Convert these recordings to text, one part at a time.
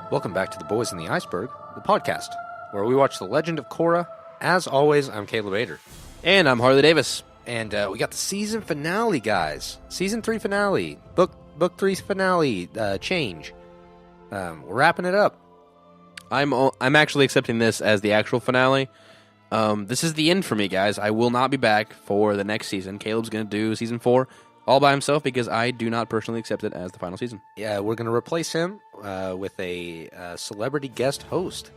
Welcome back to The Boys in the Iceberg, the podcast, where we watch The Legend of Korra. As always, I'm Caleb Ader. And I'm Harley Davis. And we got the season finale, guys. Season 3 finale. Book 3's finale change. We're wrapping it up. I'm actually accepting this as the actual finale. This is the end for me, guys. I will not be back for the next season. Caleb's going to do season 4 all by himself because I do not personally accept it as the final season. Yeah, we're going to replace him with a celebrity guest host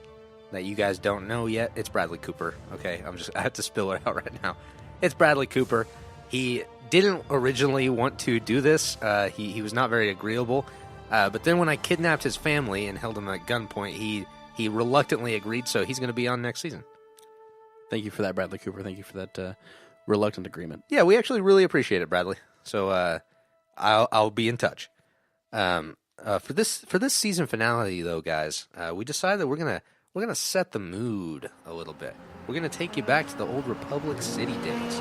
that you guys don't know yet. It's Bradley Cooper. Okay, I have to spill it out right now. It's Bradley Cooper. He didn't originally want to do this. He was not very agreeable. But then when I kidnapped his family and held him at gunpoint, he reluctantly agreed, so he's going to be on next season. Thank you for that, Bradley Cooper. Thank you for that reluctant agreement. Yeah, we actually really appreciate it, Bradley. So I'll be in touch. For this season finale, though, guys, we decided that we're gonna set the mood a little bit. We're gonna take you back to the old Republic City days.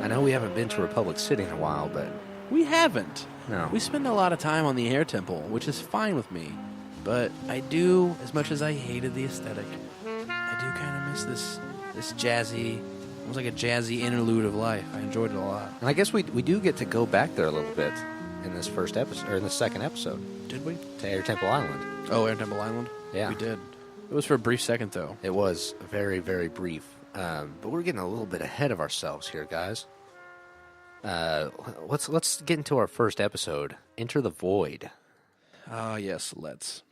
I know we haven't been to Republic City in a while, but We haven't. No. We spend a lot of time on the Air Temple, which is fine with me. But I do, as much as I hated the aesthetic, I do kind of miss this jazzy, almost like a jazzy interlude of life. I enjoyed it a lot. and I guess we do get to go back there a little bit in this first episode or in the second episode Did we? to Air Temple Island. Oh, Air Temple Island? Yeah. We did. It was for a brief second, though. It was very, very brief. But we're getting a little bit ahead of ourselves here, guys. Let's get into our first episode, Enter the Void. Ah, yes, let's.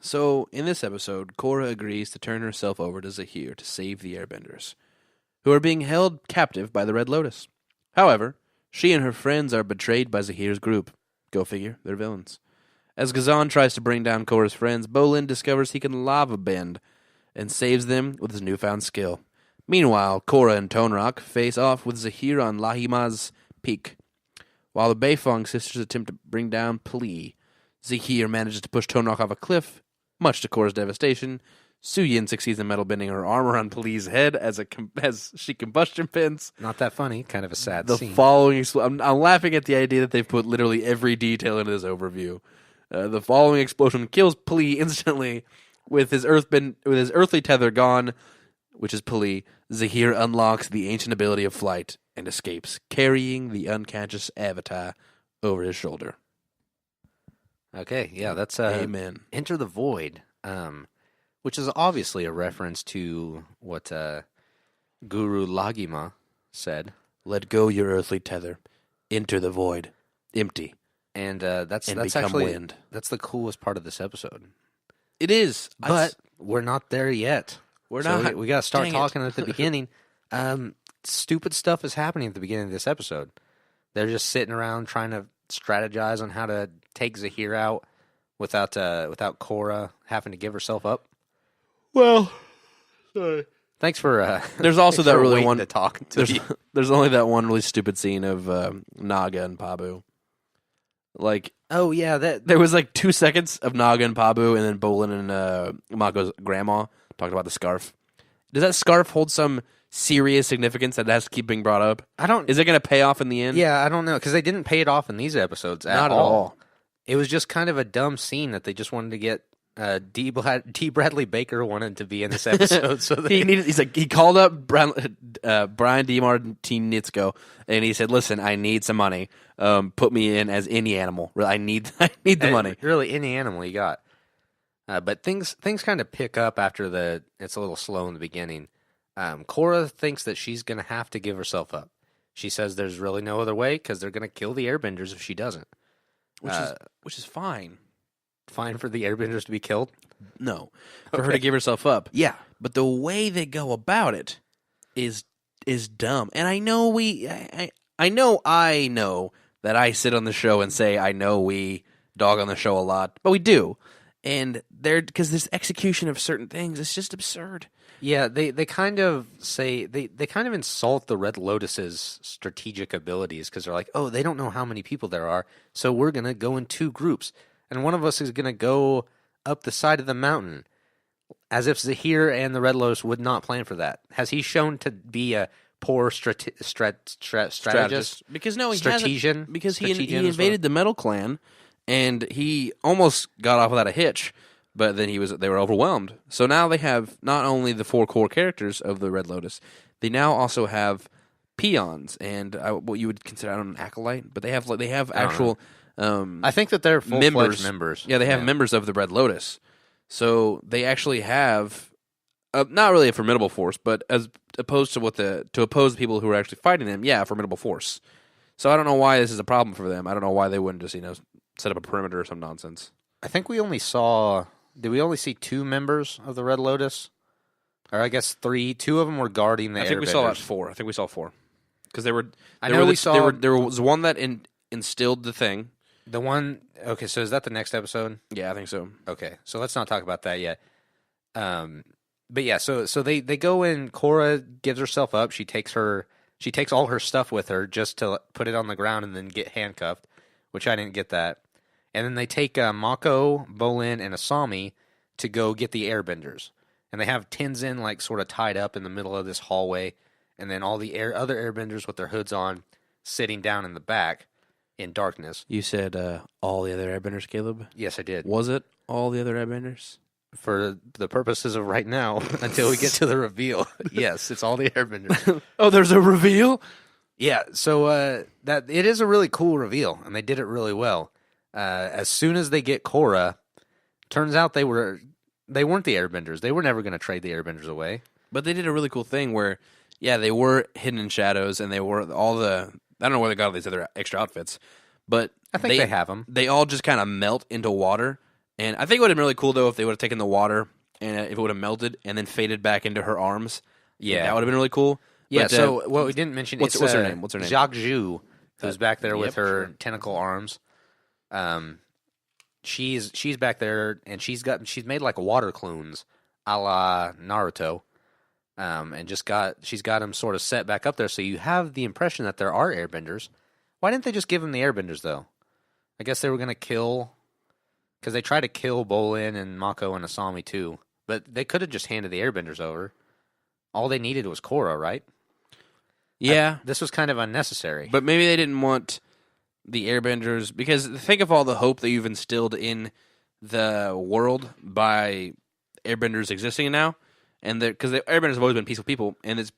So, in this episode, Korra agrees to turn herself over to Zahir to save the Airbenders, who are being held captive by the Red Lotus. However, she and her friends are betrayed by Zahir's group. Go figure, they're villains. As Ghazan tries to bring down Korra's friends, Bolin discovers he can lava bend and saves them with his newfound skill. Meanwhile, Korra and Tonrak face off with Zahir on Lahima's peak. While the Beifong sisters attempt to bring down Pli, Zahir manages to push Tonrak off a cliff. Much to Korra's devastation, Suyin succeeds in metal bending her armor on Pli's head as she combustion pins. Not that funny, kind of a sad The scene. following, I'm laughing at the idea that they've put literally every detail into this overview. The following explosion kills Pli instantly with his earthly tether gone, which is Pli. Zahir unlocks the ancient ability of flight and escapes, carrying the unconscious Avatar over his shoulder. Okay, yeah, that's Amen. Enter the Void, which is obviously a reference to what Guru Lagima said. Let go your earthly tether, enter the void, empty, And that's become actually wind. That's the coolest part of this episode. It is, But we're not there yet. we're So not. We got to start Dang it. talking at the beginning. Stupid stuff is happening at the beginning of this episode. They're just sitting around trying to strategize on how to take Zahir out without Korra having to give herself up. Well, sorry. Thanks for. There's also thanks that for really waiting one. to talk to me. There's only that one really stupid scene of Naga and Pabu. Like, Oh yeah, that there was like 2 seconds of Naga and Pabu, and then Bolin and Mako's grandma talked about the scarf. Does that scarf hold some serious significance that has to keep being brought up? I don't. Is it going to pay off in the end? Yeah, I don't know because they didn't pay it off in these episodes Not at all. It was just kind of a dumb scene that they just wanted to get. D. Bradley Baker wanted to be in this episode, so they, he called up Brian DiMartinizio and he said, "Listen, I need some money. Put me in as any animal. I need the money." Really, any animal you got. But things kind of pick up after it's a little slow in the beginning. Korra thinks that she's going to have to give herself up. She says there's really no other way because they're going to kill the Airbenders if she doesn't. Which is fine. Fine for the Airbenders to be killed? No, for her to give herself up. Yeah. But the way they go about it is dumb. And I know I know that I sit on the show and say I know we dog on the show a lot, but we do. And because this execution of certain things is just absurd. Yeah, they kind of say they kind of insult the Red Lotus's strategic abilities because they're like, oh, they don't know how many people there are, so we're gonna go in 2 groups, and one of us is gonna go up the side of the mountain, as if Zahir and the Red Lotus would not plan for that. Has he shown to be a poor strategist. Because no, he Strategian. hasn't, because he Strategian is invaded the Metal Clan, and he almost got off without a hitch. But then they were overwhelmed. So now they have not only the 4 core characters of the Red Lotus, they now also have peons and what you would consider, I don't know, an acolyte, but they have actual. I think that they're full-fledged members. Yeah, they have members of the Red Lotus. So they actually have not really a formidable force, but as opposed to to oppose the people who are actually fighting them, yeah, a formidable force. So I don't know why this is a problem for them. I don't know why they wouldn't just set up a perimeter or some nonsense. I think we only saw. Did we only see 2 members of the Red Lotus? Or I guess 3. 2 of them were guarding the airbenders. I think we saw 4. I think we saw 4. Because there was one that instilled the thing. The one. Okay, so is that the next episode? Yeah, I think so. Okay, so let's not talk about that yet. But yeah, so they go in. Korra gives herself up. She takes all her stuff with her just to put it on the ground and then get handcuffed, which I didn't get that. And then they take Mako, Bolin, and Asami to go get the airbenders. And they have Tenzin like sort of tied up in the middle of this hallway, and then all the other airbenders with their hoods on, sitting down in the back in darkness. You said all the other airbenders, Caleb? Yes, I did. Was it all the other airbenders? For the purposes of right now, until we get to the reveal, yes, it's all the airbenders. Oh, there's a reveal? Yeah, so that it is a really cool reveal, and they did it really well. As soon as they get Korra, turns out they weren't the airbenders. They were never going to trade the airbenders away. But they did a really cool thing where, yeah, they were hidden in shadows, and they were all the. I don't know where they got all these other extra outfits, but I think they have them. They all just kind of melt into water, and I think it would have been really cool though if they would have taken the water and if it would have melted and then faded back into her arms. Yeah, that would have been really cool. Yeah. But, so what we didn't mention what's her name? What's her name? Jacques Zhu, who's back there with her tentacle arms. She's back there, and she's made like water clones, a la Naruto, and she's got them sort of set back up there, so you have the impression that there are airbenders. Why didn't they just give them the airbenders though? I guess they were gonna kill, because they tried to kill Bolin and Mako and Asami too, but they could have just handed the airbenders over. All they needed was Korra, right? Yeah, this was kind of unnecessary. But maybe they didn't want the airbenders, because think of all the hope that you've instilled in the world by airbenders existing now, and because the airbenders have always been peaceful people, and it's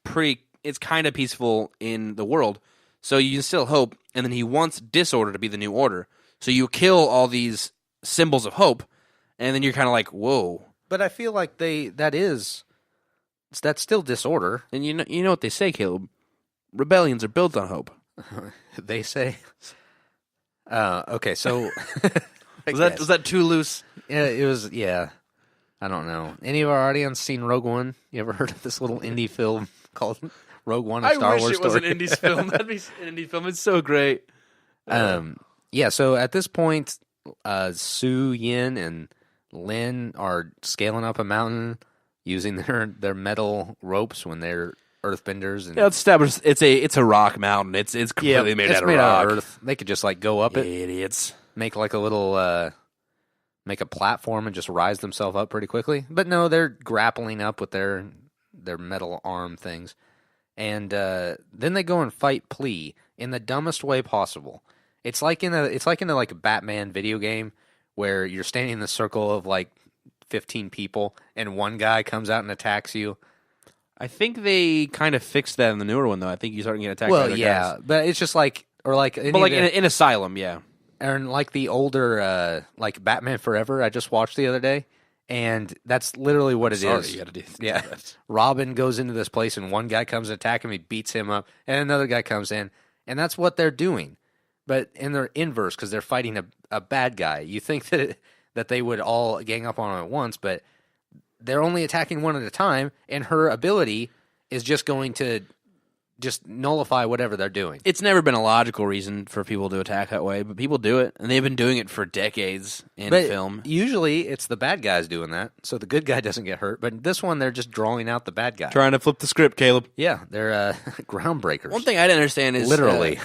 kind of peaceful in the world, so you instill hope, and then he wants disorder to be the new order, so you kill all these symbols of hope, and then you're kind of like, whoa. But I feel like that's still disorder. And you know what they say, Caleb? Rebellions are built on hope. They say. Okay, so was that too loose? Yeah, it was. Yeah, I don't know. Any of our audience seen Rogue One? You ever heard of this little indie film called Rogue One? A Star Wars story. I wish it was an indie film. That'd be an indie film. It's so great. Yeah. So at this point, Su Yin and Lin are scaling up a mountain using their metal ropes when they're earthbenders. And it's established. It's a rock mountain. It's completely made out of rock. Earth. They could just like go up it, idiots. Make like a little, make a platform and just rise themselves up pretty quickly. But no, they're grappling up with their metal arm things, and then they go and fight Plea in the dumbest way possible. It's like in a Batman video game where you're standing in the circle of like 15 people and one guy comes out and attacks you. I think they kind of fixed that in the newer one, though. I think you start getting attacked by other guys. But it's just like, or like... in Asylum, yeah. Or in like the older, like Batman Forever I just watched the other day, and that's literally what it is. You gotta do yeah. that. Robin goes into this place, and one guy comes and attack him, he beats him up, and another guy comes in, and that's what they're doing. But in their inverse, because they're fighting a bad guy. You think that they would all gang up on him at once, but... they're only attacking one at a time, and her ability is just going to just nullify whatever they're doing. It's never been a logical reason for people to attack that way, but people do it, and they've been doing it for decades in film. Usually, it's the bad guys doing that, so the good guy doesn't get hurt. But this one, they're just drawing out the bad guy. Trying to flip the script, Caleb. Yeah, they're groundbreakers. One thing I didn't understand is... literally.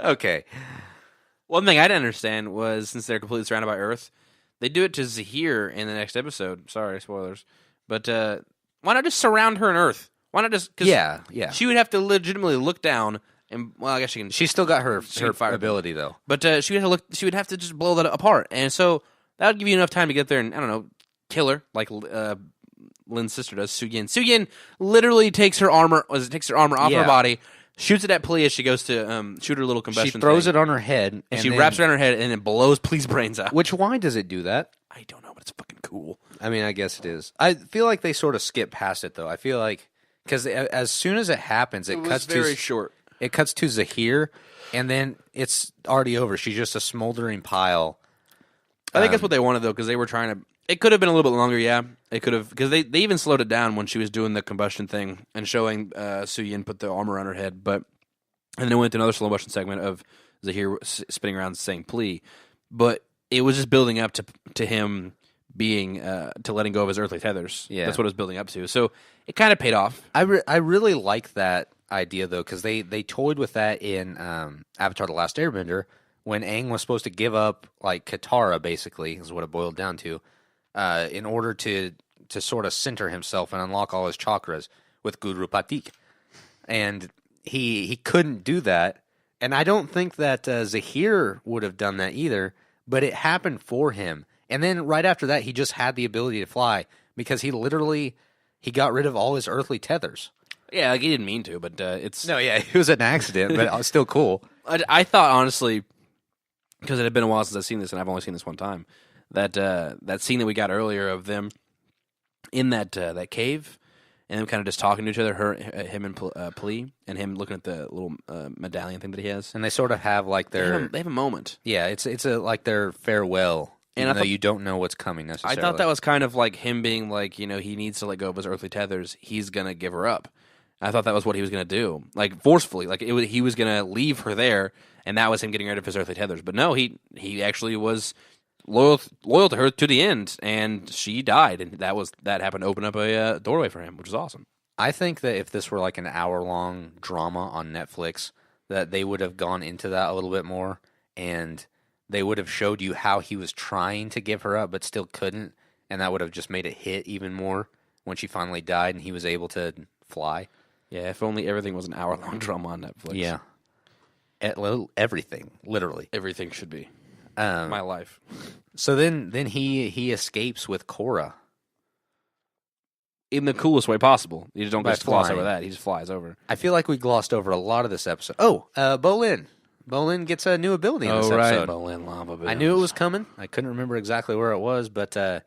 Okay. One thing I didn't understand was, since they're completely surrounded by Earth, they do it to Zahir in the next episode. Sorry, spoilers. But why not just surround her in Earth? Why not just... Cause Yeah. She would have to legitimately look down and... Well, I guess she can... She's still got her fire ability, though. But she would have to just blow that apart. And so that would give you enough time to get there and, I don't know, kill her, like Lynn's sister does, Suyin. Suyin literally takes her armor off her body, shoots it at Plee as she goes to shoot her little combustion She throws thing. it on her head. And she wraps it around her head and then blows Plee's brains out. Why does it do that? I don't know, but it's fucking cool. I mean, I guess it is. I feel like they sort of skip past it, though. I feel like... Because as soon as it happens, it cuts very short. It cuts to Zahir, and then it's already over. She's just a smoldering pile. I think that's what they wanted, though, because they were trying to... It could have been a little bit longer, yeah. It could have... Because they even slowed it down when she was doing the combustion thing and showing Suyin put the armor on her head, but... And then it went to another slow motion segment of Zahir spinning around saying "Plee," but it was just building up to him being to letting go of his earthly tethers. Yeah, that's what it was building up to. So it kind of paid off. I really like that idea though, because they toyed with that in Avatar: The Last Airbender when Aang was supposed to give up like Katara, basically is what it boiled down to, in order to sort of center himself and unlock all his chakras with Guru Patik, and he couldn't do that, and I don't think that Zahir would have done that either, but it happened for him. And then right after that, he just had the ability to fly because he got rid of all his earthly tethers. Yeah, like he didn't mean to, but it's... No, yeah, it was an accident, but it's still cool. I thought, honestly, because it had been a while since I've seen this, and I've only seen this one time, that scene that we got earlier of them in that cave... And them kind of just talking to each other, him and Plee, and him looking at the little medallion thing that he has. And they sort of have like their... They have a moment. Yeah, it's like their farewell, and even though you don't know what's coming necessarily. I thought that was kind of like him being like, he needs to let go of his earthly tethers. He's going to give her up. I thought that was what he was going to do, like forcefully. Like he was going to leave her there, and that was him getting rid of his earthly tethers. But no, he actually was... loyal to her to the end, and she died, and that happened to open up a doorway for him, which is awesome. I think that if this were like an hour-long drama on Netflix, that they would have gone into that a little bit more, and they would have showed you how he was trying to give her up, but still couldn't, and that would have just made it hit even more when she finally died and he was able to fly. Yeah, if only everything was an hour-long drama on Netflix. Yeah. Everything, literally. Everything should be. My life. So then he escapes with Korra. In the coolest way possible. You just don't By just gloss flying. over that. He just flies over. I feel like we glossed over a lot of this episode. Oh, Bolin. Bolin gets a new ability in this episode. Bolin lava beams. I knew it was coming. I couldn't remember exactly where it was, but a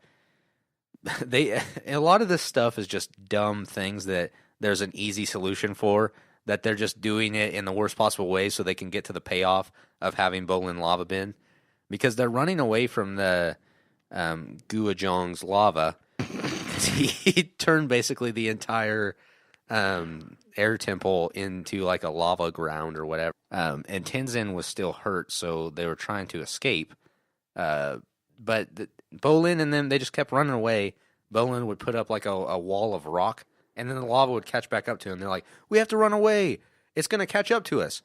lot of this stuff is just dumb things that there's an easy solution for, that they're just doing it in the worst possible way so they can get to the payoff of having Bolin lava bin. Because they're running away from the Guajong's lava. He turned basically the entire air temple into like a lava ground or whatever. And Tenzin was still hurt, so they were trying to escape. But Bolin and them, they just kept running away. Bolin would put up like a wall of rock, and then the lava would catch back up to him. They're like, we have to run away. It's going to catch up to us.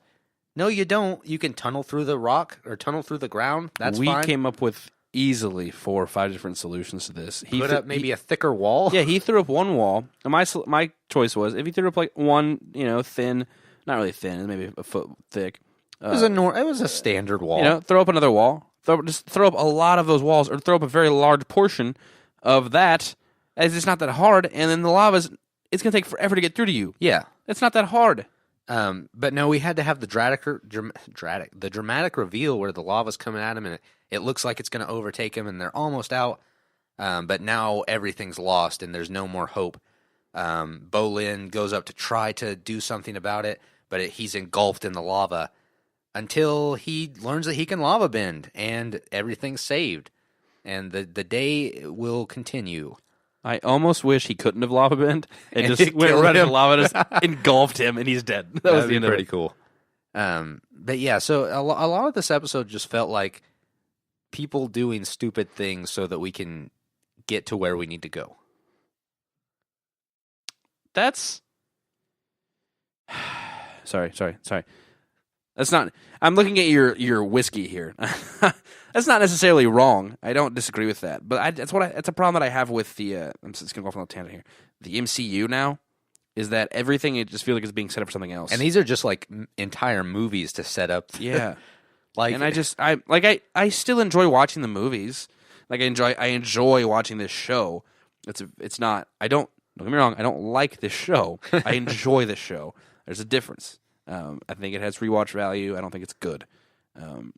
No, you don't. You can tunnel through the rock or tunnel through the ground. That's fine. We came up with easily 4 or 5 different solutions to this. He put up maybe a thicker wall. Yeah, he threw up one wall. And my choice was if he threw up like one, thin, not really thin, maybe a foot thick. It was a standard wall. Throw up another wall. Just throw up a lot of those walls, or throw up a very large portion of that. As it's not that hard, and then the lava's it's gonna take forever to get through to you. Yeah, it's not that hard. But no, we had to have the dramatic reveal where the lava's coming at him, and it looks like it's going to overtake him, and they're almost out. But now everything's lost, and there's no more hope. Bolin goes up to try to do something about it, but he's engulfed in the lava until he learns that he can lava bend, and everything's saved. And the day will continue. I almost wish he couldn't have lava bend and just went right into lava, just engulfed him, and he's dead. That was the end of it. Pretty cool. But yeah, so a lot of this episode just felt like people doing stupid things so that we can get to where we need to go. That's... Sorry. That's not. I'm looking at your whiskey here. That's not necessarily wrong. I don't disagree with that, but that's a problem that I have with the. I'm just gonna go off on a tangent here. The MCU now is that everything it just feels like it's being set up for something else. And these are just like entire movies to set up. Yeah, like, and I still enjoy watching the movies. Like I enjoy watching this show. It's not. Don't get me wrong. I don't like this show. I enjoy this show. There's a difference. I think it has rewatch value. I don't think it's good.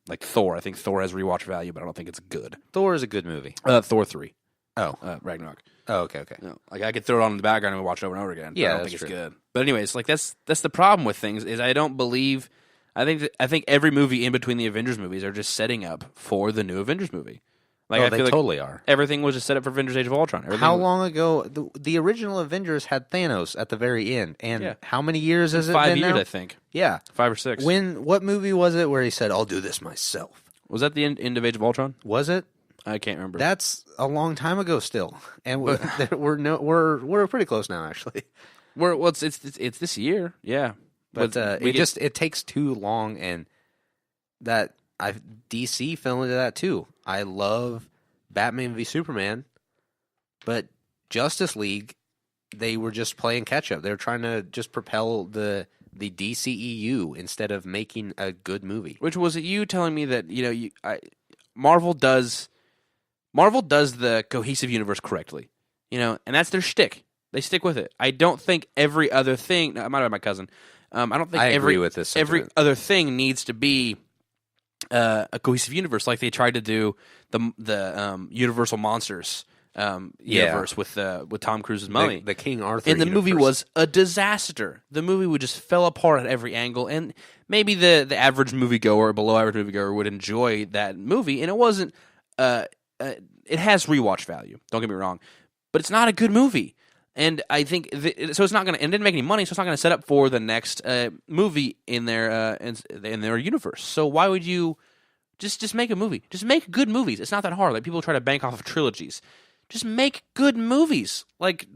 Like Thor, I think Thor has rewatch value, but I don't think it's good. Thor is a good movie. Thor 3. Oh, Ragnarok. Oh, okay. No, like I could throw it on in the background and watch it over and over again. Yeah, I don't think it's good. But anyways, like that's the problem with things is I don't believe. I think every movie in between the Avengers movies are just setting up for the new Avengers movie. Like I they feel like totally are. Everything was just set up for Avengers: Age of Ultron. How long ago the original Avengers had Thanos at the very end, and how many years has it been 5 years? now? I think. Yeah, 5 or 6. What movie was it where he said, "I'll do this myself"? Was that the end of Age of Ultron? Was it? I can't remember. That's a long time ago still, and we're pretty close now actually. It's this year, yeah. But it takes too long, and DC fell into that too. I love Batman v Superman, but Justice League, they were just playing catch up. They were trying to just propel the DCEU instead of making a good movie. Which was it you telling me that Marvel does the cohesive universe correctly, and that's their shtick. They stick with it. I don't think every other thing. No, it might have been my cousin. I don't think agree with this every other thing needs to be a cohesive universe like they tried to do the Universal Monsters universe with Tom Cruise's Mummy. The King Arthur and the universe. movie was a disaster. The movie would just fell apart at every angle, and maybe the average moviegoer or below average moviegoer would enjoy that movie, and it wasn't. It has rewatch value. Don't get me wrong, but it's not a good movie. And I think so. It's not going to. And it didn't make any money, so it's not going to set up for the next movie in their universe. So why would you just make a movie? Just make good movies. It's not that hard. Like people try to bank off of trilogies. Just make good movies. Like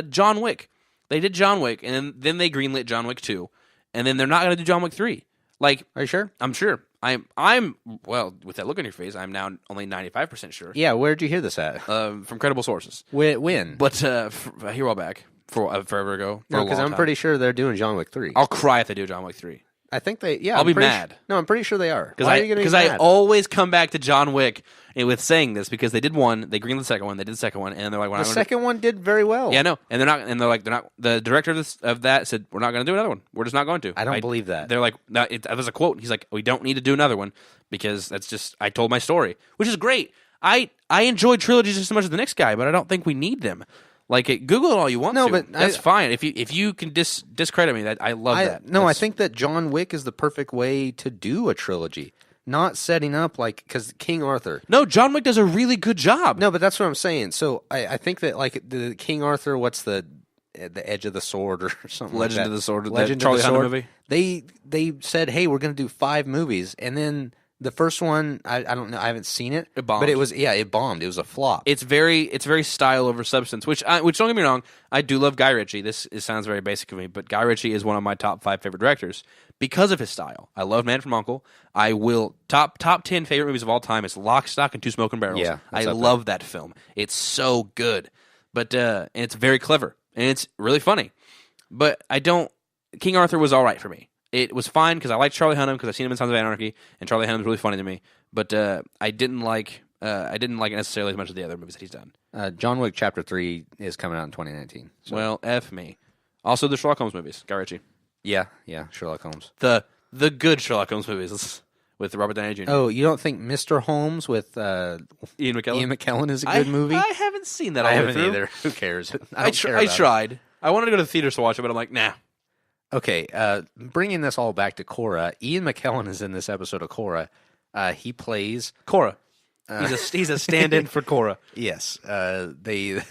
John Wick. They did John Wick, and then they greenlit John Wick 2, and then they're not going to do John Wick 3. Like, are you sure? I'm sure. I'm well, with that look on your face, I'm now only 95% sure. Yeah, where'd you hear this at? From credible sources. When? But a while back, forever ago. No, because I'm pretty sure they're doing John Wick 3. I'll cry if they do John Wick 3. I think they. Yeah, I'll be mad. No, I'm pretty sure they are. Because I always come back to John Wick with saying this because they did one, they greenlit the second one, they did the second one, and they're like, the second one did very well. Yeah, no, and they're not. The director of that said, we're not going to do another one. We're just not going to. I don't believe that. They're like, there's a quote. He's like, we don't need to do another one because that's just I told my story, which is great. I enjoy trilogies just as much as the next guy, but I don't think we need them. Like, Google it all you want to. But that's fine. If you can discredit me, that I love that. No, I think that John Wick is the perfect way to do a trilogy. Not setting up because King Arthur. No, John Wick does a really good job. No, but that's what I'm saying. So I think that the King Arthur, what's the Edge of the Sword or something? Legend like that. of the Sword. Legend Charlie of the Hunnam Sword. movie. They said, hey, we're going to do 5 movies, and then. The first one, I don't know, I haven't seen it. It bombed. But it bombed. It was a flop. It's very style over substance, which don't get me wrong, I do love Guy Ritchie. It sounds very basic of me, but Guy Ritchie is one of my top 5 favorite directors because of his style. I love Man from U.N.C.L.E. I will top 10 favorite movies of all time is Lock, Stock, and Two Smoking Barrels. Yeah, I love that film. It's so good, but and it's very clever and it's really funny. But King Arthur was all right for me. It was fine because I liked Charlie Hunnam because I've seen him in Sons of Anarchy, and Charlie Hunnam's really funny to me. But I didn't like it necessarily as much as the other movies that he's done. John Wick Chapter 3 is coming out in 2019. So. Well, F me. Also, the Sherlock Holmes movies, Guy Ritchie. Yeah, Sherlock Holmes. The good Sherlock Holmes movies with Robert Downey Jr. Oh, you don't think Mr. Holmes with Ian McKellen is a good movie? I haven't seen that. I haven't either. Who cares? I tried. I wanted to go to the theaters to watch it, but I'm like, nah. Okay, bringing this all back to Korra, Ian McKellen is in this episode of Korra. He plays Korra. He's a stand-in for Korra. Yes.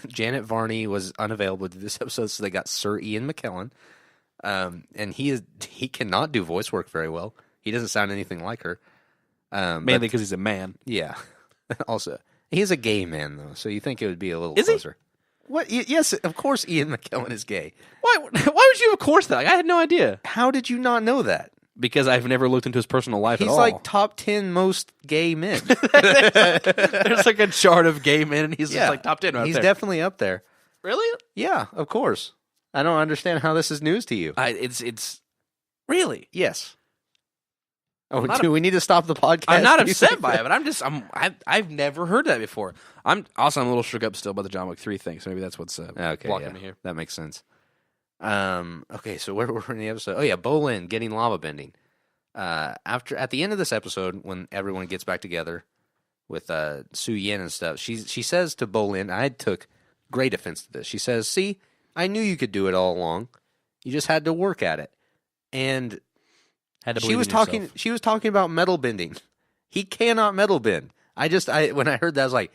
Janet Varney was unavailable to this episode, so they got Sir Ian McKellen. And he cannot do voice work very well. He doesn't sound anything like her. Mainly because he's a man. Yeah. Also, he's a gay man, though, so you think it would be a little Is closer. He? What? Yes, of course Ian McKellen is gay. Why would you of course that? I had no idea. How did you not know that? because I've never looked into his personal life He's at all. like top 10 most gay men. There's like a chart of gay men, and he's just like top 10 right He's there. definitely up there. Really? Yeah, of course. I don't understand how this is news to you. It's really. Yes. Oh, do we need to stop the podcast? I'm not upset by it, but I've never heard that before. I'm a little shook up still by the John Wick 3 thing, so maybe that's what's blocking me here. That makes sense. Okay, so where were we in the episode? Oh yeah, Bolin getting lava bending. At the end of this episode, when everyone gets back together with Su Yin and stuff, she says to Bolin, I took great offense to this. She says, "See, I knew you could do it all along. You just had to work at it." And she was talking about metal bending. He cannot metal bend. When I heard that, I was like,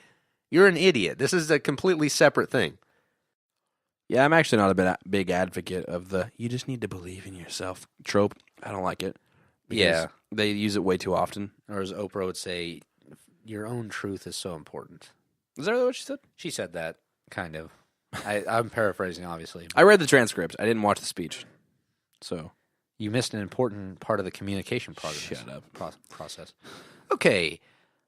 "You're an idiot. This is a completely separate thing." Yeah, I'm actually not a big advocate of the "you just need to believe in yourself" trope. I don't like it. Yeah, they use it way too often. Or as Oprah would say, "Your own truth is so important." Is that what she said? She said that, kind of. I'm paraphrasing, obviously. I read the transcript. I didn't watch the speech. So you missed an important part of the communication process. Shut up. Process. Okay.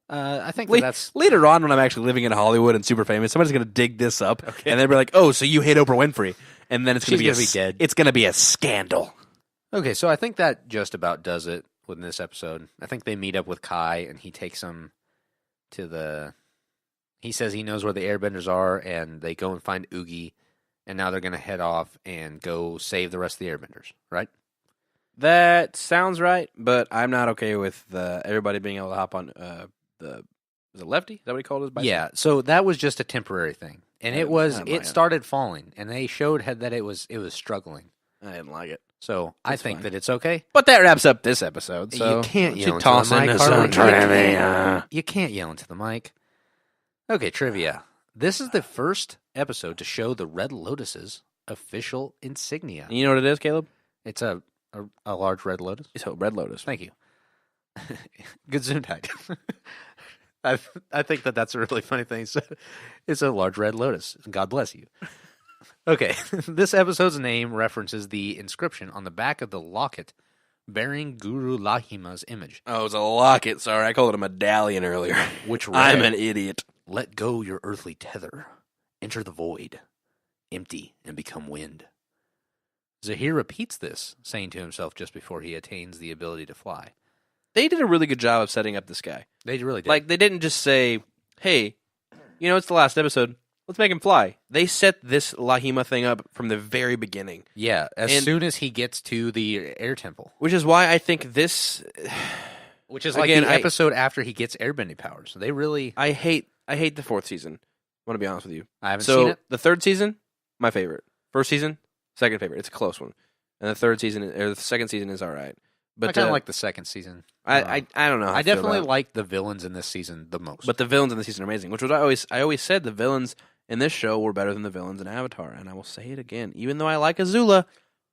I think that's... Later on, when I'm actually living in Hollywood and super famous, somebody's going to dig this up, and they'll be like, "Oh, so you hate Oprah Winfrey?" And then she's going to be dead. It's going to be a scandal. Okay, so I think that just about does it within this episode. I think they meet up with Kai, and he takes him to the... He says he knows where the airbenders are, and they go and find Oogie, and now they're going to head off and go save the rest of the airbenders, right? That sounds right, but I'm not okay with everybody being able to hop on is it Lefty? Is that what he called his bike? Yeah, so that was just a temporary thing. And it started falling, and they showed that it was struggling. I didn't like it. So I think that it's okay. But that wraps up this episode. So you can't yell into toss the mic. into some trivia. You can't yell into the mic. Okay, trivia. This is the first episode to show the Red Lotus's official insignia. You know what it is, Caleb? It's a large red lotus. It's a red lotus. Thank you. Good zoom tag. I think that's a really funny thing. So, it's a large red lotus. God bless you. Okay, this episode's name references the inscription on the back of the locket bearing Guru Lahima's image. Oh, it's a locket. Sorry, I called it a medallion earlier. Which read, I'm an idiot. "Let go your earthly tether. Enter the void. Empty and become wind." Zahir repeats this, saying to himself just before he attains the ability to fly. They did a really good job of setting up this guy. They really did. Like, they didn't just say, "Hey, it's the last episode. Let's make him fly." They set this Lahima thing up from the very beginning. Yeah, as soon as he gets to the air temple. Which is why I think this... Which is like the episode after he gets airbending powers. They really... I hate the fourth season. I want to be honest with you. I haven't seen it. The third season, my favorite. First season, second favorite. It's a close one. And the second season is all right. But I kind of like the second season. I don't know. I definitely like the villains in this season the most. But the villains in this season are amazing. Which was I always said the villains in this show were better than the villains in Avatar, and I will say it again. Even though I like Azula,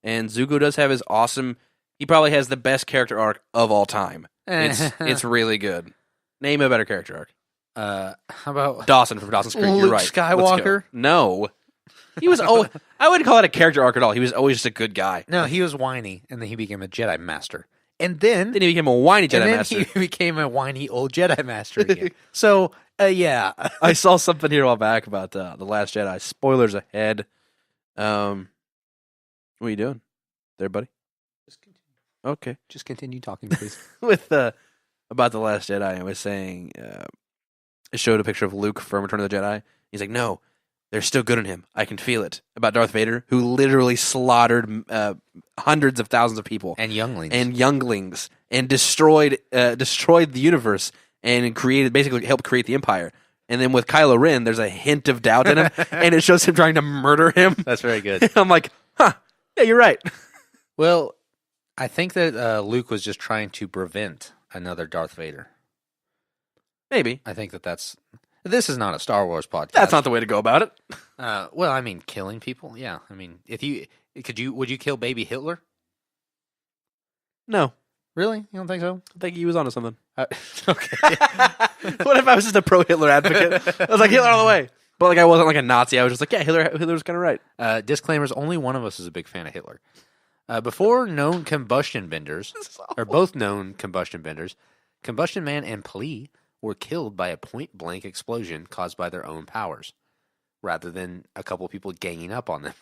and Zuko does have his awesome. He probably has the best character arc of all time. It's really good. Name a better character arc. How about Dawson from Dawson's Creek? Luke You're right. Skywalker? No. He was always, I wouldn't call it a character arc at all. He was always just a good guy. No, he was whiny, and then he became a Jedi Master. And then he became a whiny Jedi Master. He became a whiny old Jedi Master again. So, yeah. I saw something here a while back about The Last Jedi. Spoilers ahead. What are you doing there, buddy? Just continue. Okay. Just continue talking, please. With about The Last Jedi, I was saying, it showed a picture of Luke from Return of the Jedi. He's like, "No, they're still good in him. I can feel it." About Darth Vader, who literally slaughtered hundreds of thousands of people and younglings and destroyed the universe and basically helped create the Empire. And then with Kylo Ren, there's a hint of doubt in him, and it shows him trying to murder him. That's very good. I'm like, yeah, you're right. Well, I think that Luke was just trying to prevent another Darth Vader. Maybe. I think that's... This is not a Star Wars podcast. That's not the way to go about it. Well, I mean, killing people, yeah. I mean, would you kill baby Hitler? No. Really? You don't think so? I think he was onto something. Okay. What if I was just a pro-Hitler advocate? I was like, Hitler all the way. But I wasn't like a Nazi. I was just like, yeah, Hitler's kind of right. Disclaimers, only one of us is a big fan of Hitler. Before known combustion benders, or both known combustion benders, Combustion Man and Plea were killed by a point-blank explosion caused by their own powers, rather than a couple people ganging up on them.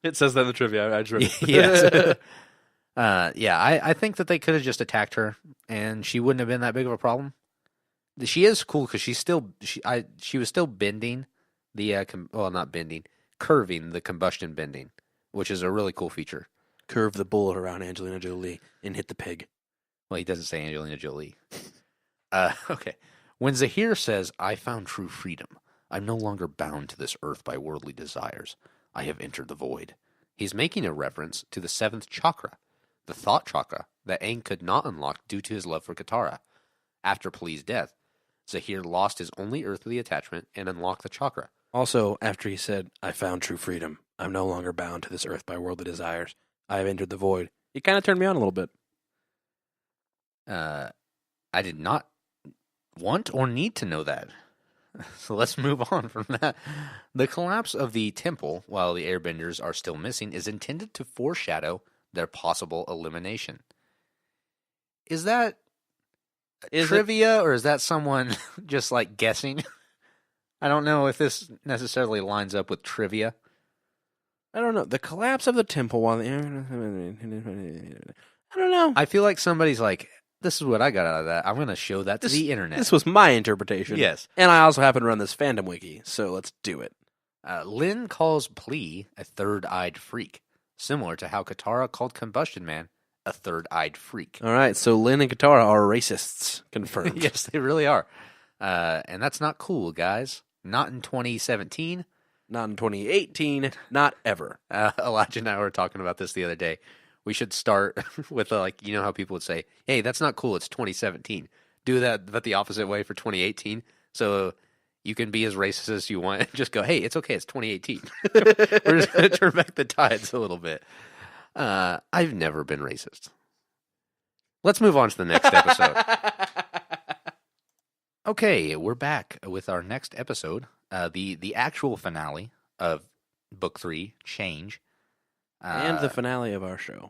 It says that in the trivia. I just read it. Yes. I think that they could have just attacked her, and she wouldn't have been that big of a problem. She is cool because she was still bending the not bending, curving the combustion bending, which is a really cool feature. Curve the bullet around Angelina Jolie and hit the pig. Well, he doesn't say Angelina Jolie. Okay. When Zahir says, "I found true freedom. I'm no longer bound to this earth by worldly desires. I have entered the void." He's making a reference to the 7th chakra, the thought chakra that Aang could not unlock due to his love for Katara. After Plea's death, Zahir lost his only earthly attachment and unlocked the chakra. Also, after he said, "I found true freedom. I'm no longer bound to this earth by worldly desires. I have entered the void." It kind of turned me on a little bit. I did not want or need to know that. So let's move on from that. The collapse of the temple, while the airbenders are still missing, is intended to foreshadow their possible elimination. Is that trivia, or is that someone just like guessing? I don't know if this necessarily lines up with trivia. I don't know. The collapse of the temple while the... I don't know. I feel like somebody's like, this is what I got out of that. I'm going to show that to the internet. This was my interpretation. Yes. And I also happen to run this fandom wiki, so let's do it. Lin calls Plea a third-eyed freak, similar to how Katara called Combustion Man a third-eyed freak. All right, so Lin and Katara are racists, confirmed. Yes, they really are. And that's not cool, guys. Not in 2017. Not in 2018. Not ever. Elijah and I were talking about this the other day. We should start with, you know how people would say, hey, that's not cool, it's 2017. Do that, but the opposite way for 2018. So you can be as racist as you want and just go, hey, it's okay, it's 2018. We're just going to turn back the tides a little bit. I've never been racist. Let's move on to the next episode. Okay, we're back with our next episode, the actual finale of Book 3, Change. And the finale of our show.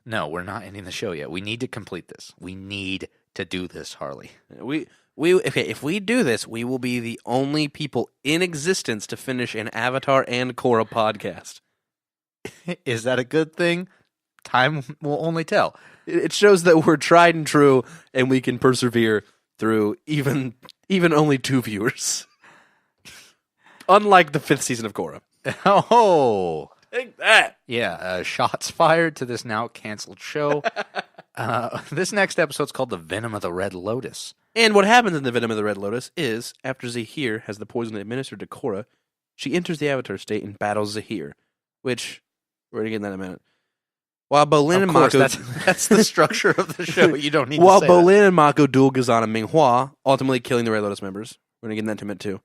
No, we're not ending the show yet. We need to complete this. We need to do this, Harley. If we do this, we will be the only people in existence to finish an Avatar and Korra podcast. Is that a good thing? Time will only tell. It shows that we're tried and true, and we can persevere through even only 2 viewers. Unlike the 5th season of Korra. Oh, take that! Yeah, shots fired to this now canceled show. This next episode's called The Venom of the Red Lotus. And what happens in The Venom of the Red Lotus is, after Zahir has the poison administered to Korra, she enters the Avatar state and battles Zahir, which, we're going to get in that in a minute. While Bolin and Mako... That's the structure of the show. You don't need to say While that. Bolin and Mako duel Gazan and Minghua, ultimately killing the Red Lotus members. We're going to get in that in a minute, too.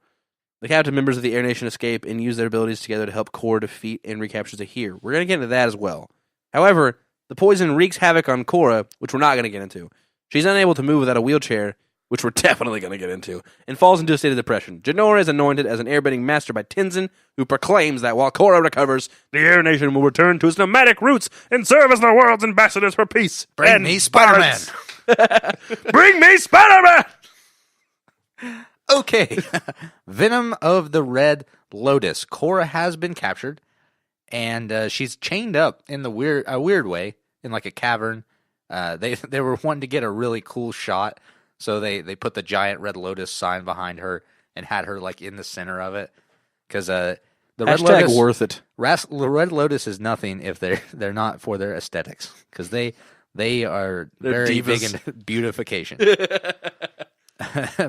The captive members of the Air Nation escape and use their abilities together to help Korra defeat and recapture Zahir. We're going to get into that as well. However, the poison wreaks havoc on Korra, which we're not going to get into. She's unable to move without a wheelchair, which we're definitely going to get into, and falls into a state of depression. Jinora is anointed as an airbending master by Tenzin, who proclaims that while Korra recovers, the Air Nation will return to its nomadic roots and serve as the world's ambassadors for peace. Bring me Spider-Man! Bring me Spider-Man! Okay. Venom of the Red Lotus. Korra has been captured, and she's chained up in a weird way, in like a cavern. They were wanting to get a really cool shot, so they put the giant Red Lotus sign behind her and had her like in the center of it. Because the Red Lotus, worth it. The Red Lotus is nothing if they're not for their aesthetics, because they are They're very divas. big into beautification.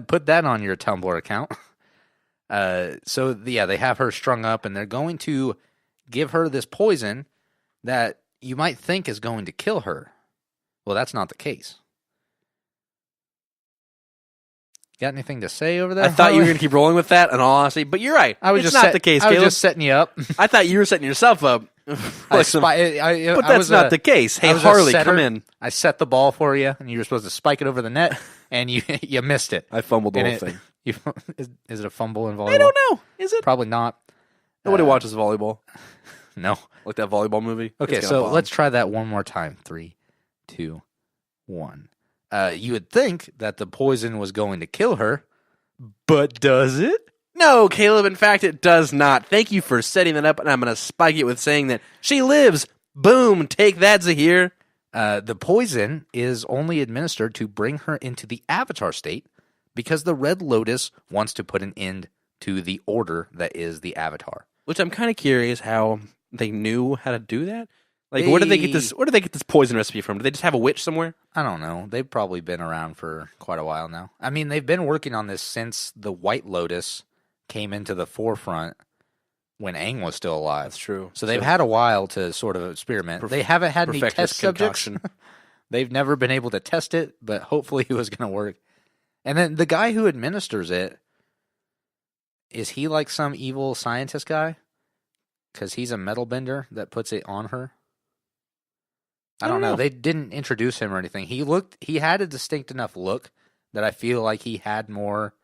Put that on your Tumblr account. They have her strung up, and they're going to give her this poison that you might think is going to kill her. Well, that's not the case. Got anything to say over there? I thought you were going to keep rolling with that, in all honesty, but you're right. It's not the case, I was Caleb. just setting you up. I thought you were setting yourself up. But that's not the case. Hey, Harley, come in. I set the ball for you, and you were supposed to spike it over the net, and you missed it. I fumbled the whole thing. Is it a fumble in volleyball? I don't know. Is it? Probably not. Nobody watches volleyball. No. Like that volleyball movie? Okay, so let's try that one more time. 3, 2, 1. You would think that the poison was going to kill her, but does it? No, Caleb, in fact, it does not. Thank you for setting that up, and I'm going to spike it with saying that she lives. Boom, take that, Zahir. The poison is only administered to bring her into the Avatar state because the Red Lotus wants to put an end to the order that is the Avatar. Which I'm kind of curious how they knew how to do that. Like, where did they get this? Where did they get this poison recipe from? Did they just have a witch somewhere? I don't know. They've probably been around for quite a while now. I mean, they've been working on this since the White Lotus came into the forefront when Aang was still alive. That's true. So they've had a while to sort of experiment. They haven't had any test subjects. They've never been able to test it, but hopefully it was going to work. And then the guy who administers it, is he like some evil scientist guy? Because he's a metal bender that puts it on her. I don't know. They didn't introduce him or anything. He had a distinct enough look that I feel like he had more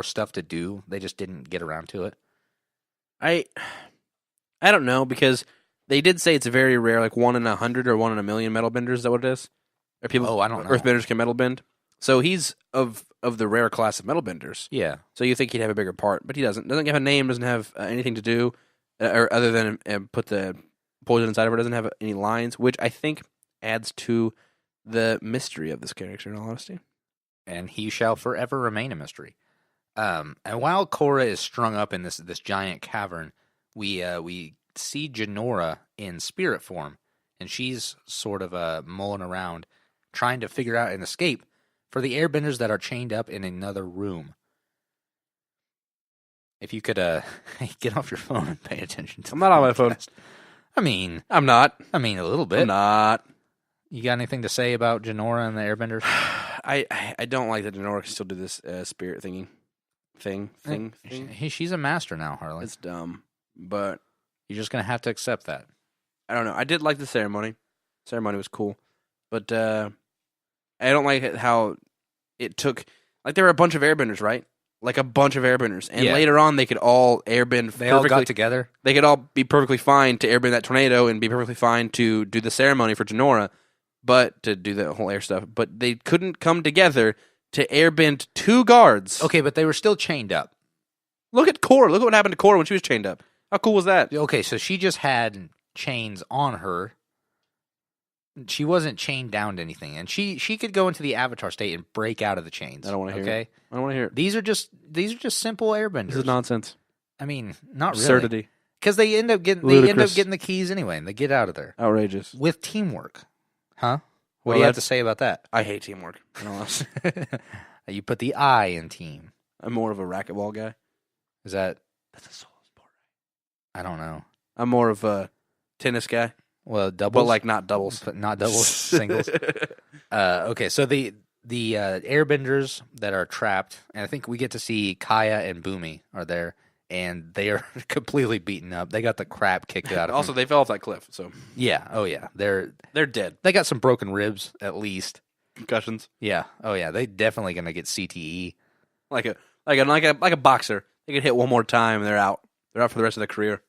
stuff to do. They just didn't get around to it. I don't know, because they did say it's very rare, like 1 in 100 or 1 in a million metal benders. Is that what it is? Or people? I don't know. Earthbenders can metal bend. So he's of the rare class of metal benders. Yeah. So you think he'd have a bigger part, but he doesn't. Doesn't have a name. Doesn't have anything to do, or other than put the poison inside of her. Doesn't have any lines, which I think adds to the mystery of this character. In all honesty, and he shall forever remain a mystery. And while Korra is strung up in this giant cavern, we see Jinora in spirit form, and she's sort of mulling around, trying to figure out an escape for the airbenders that are chained up in another room. If you could get off your phone and pay attention to I'm not on my phone. I mean, I'm not. I mean, a little bit. I'm not. You got anything to say about Jinora and the airbenders? I don't like that Jinora can still do this spirit thing. She's a master now, Harley. It's dumb, but you're just gonna have to accept that. I don't know. I did like the ceremony. Ceremony was cool, but I don't like how it took. Like, there were a bunch of airbenders, right? Like a bunch of airbenders, and later on they could all airbend. They all got together. They could all be perfectly fine to airbend that tornado and be perfectly fine to do the ceremony for Jinora, but to do the whole air stuff. But they couldn't come together to airbend 2 guards. Okay, but they were still chained up. Look at Korra. Look at what happened to Korra when she was chained up. How cool was that? Okay, so she just had chains on her. She wasn't chained down to anything, and she could go into the Avatar state and break out of the chains. I don't want to hear it. I don't want to hear it. These are just simple airbenders. This is nonsense. I mean, not really. Absurdity. Because they end up getting the keys anyway, and they get out of there. Outrageous. With teamwork. Huh? What do you have to say about that? I hate teamwork. You put the I in team. I'm more of a racquetball guy. That's a solo sport, right? I don't know. I'm more of a tennis guy. Well, doubles, but like not doubles, but not doubles, singles. Okay, so the airbenders that are trapped, and I think we get to see Kaya and Boomy are there, and they are completely beaten up. They got the crap kicked out of them. Also, they fell off that cliff, so yeah. Oh yeah, they're dead. They got some broken ribs at least. Concussions. Yeah. Oh yeah, they definitely gonna get CTE. Like a boxer. They get hit one more time and they're out. They're out for the rest of their career.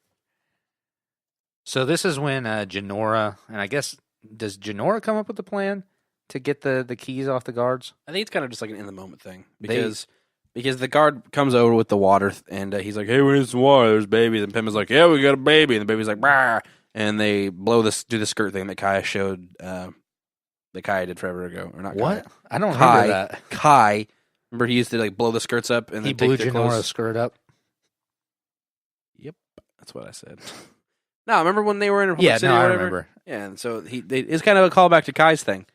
So this is when Jinora, and I guess, does Jinora come up with the plan to get the keys off the guards? I think it's kind of just like an in-the-moment thing. Because the guard comes over with the water, and he's like, hey, we need some water, there's babies. And Pimba's like, yeah, we got a baby. And the baby's like, bah. And they do the skirt thing that Kaya showed, that Kaya did forever ago. Or not what? Kaya. I don't remember that. Kai. Remember he used to like blow the skirts up and he then blew take Jinora's skirt up? Yep, that's what I said. No, remember when they were in City or I whatever? remember. Yeah, and so it's kind of a callback to Kai's thing.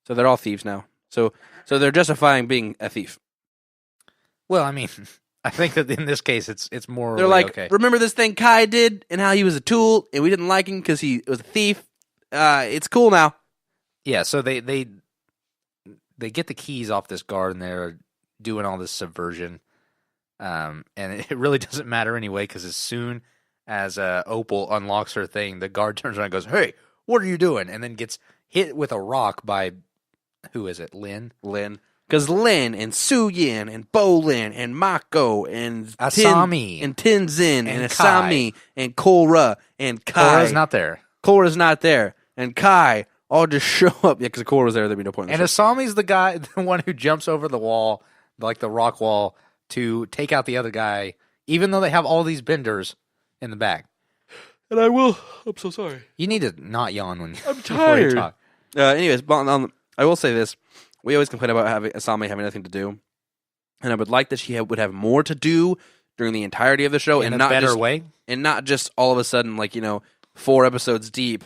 So they're all thieves now. So they're justifying being a thief. Well, I mean, I think that in this case it's more. They're like, okay. Remember this thing Kai did and how he was a tool and we didn't like him because he was a thief. It's cool now. Yeah, so they get the keys off this guard and they're doing all this subversion, and it really doesn't matter anyway because as soon as Opal unlocks her thing, the guard turns around and goes, "Hey, what are you doing?" And then gets hit with a rock by, who is it, Lynn? Lynn. Because Lin and Su Yin and Bolin and Mako and Asami and Tenzin and Kai. Asami and Korra and Kai. Korra's not there. Korra's not there. And Kai all just show up. Yeah, because Korra's there, there'd be no point in And the show. Asami's the guy, the one who jumps over the wall, like the rock wall, to take out the other guy, even though they have all these benders in the back. And I'm so sorry. You need to not yawn when I'm before you tired. talk. Anyways, I will say this. We always complain about Asami having nothing to do. And I would like that she would have more to do during the entirety of the show. In and a not better just, way. And not just all of a sudden, like, 4 episodes deep.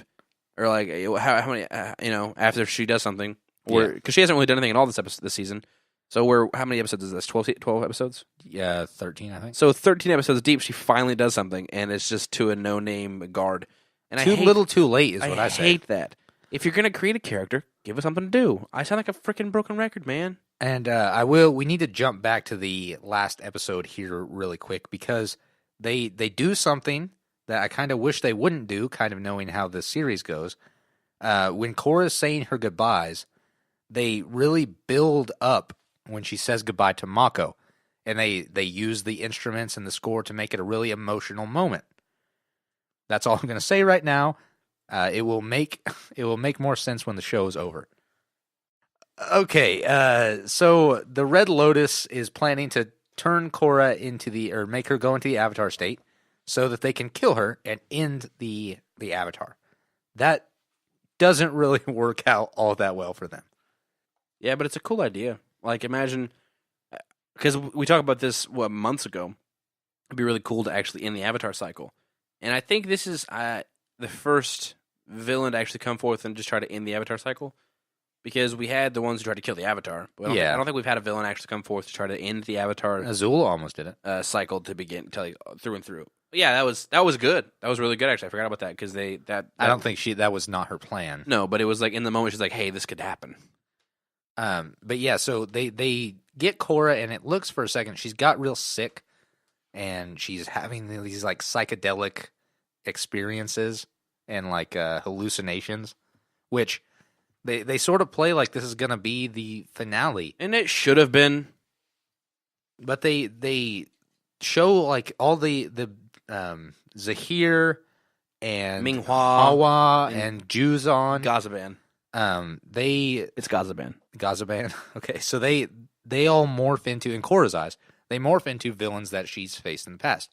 Or like, how many, after she does something. Because she hasn't really done anything at all this season. So how many episodes is this? 12 episodes? Yeah, 13, I think. So 13 episodes deep, she finally does something. And it's just to a no-name guard. And Little too late is what I say. I hate that. If you're going to create a character, give us something to do. I sound like a freaking broken record, man. And we need to jump back to the last episode here really quick because they do something that I kind of wish they wouldn't do, kind of knowing how this series goes. When Korra's saying her goodbyes, they really build up when she says goodbye to Mako. And they use the instruments and the score to make it a really emotional moment. That's all I'm going to say right now. It will make more sense when the show is over. Okay, so the Red Lotus is planning to turn Korra or make her go into the Avatar state so that they can kill her and end the Avatar. That doesn't really work out all that well for them. Yeah, but it's a cool idea. Like, imagine, because we talked about this, months ago. It'd be really cool to actually end the Avatar cycle. And I think this is the first villain to actually come forth and just try to end the Avatar cycle. Because we had the ones who tried to kill the Avatar. But I don't think we've had a villain actually come forth to try to end the Avatar Azula almost did it. Cycle to begin, through and through. But yeah, that was good. That was really good, actually. I forgot about that because I don't think that was not her plan. No, but it was like in the moment she's like, hey, this could happen. But yeah, so they get Korra, and it looks for a second she's got real sick, and she's having these like psychedelic experiences and like hallucinations, which they sort of play like this is gonna be the finale, and it should have been. But they show like all the Zahir and Minghua Hawa and Juzon, Gazaban. It's Gazaban. Gazaban. Okay, so they all morph into, in Korra's eyes, they morph into villains that she's faced in the past.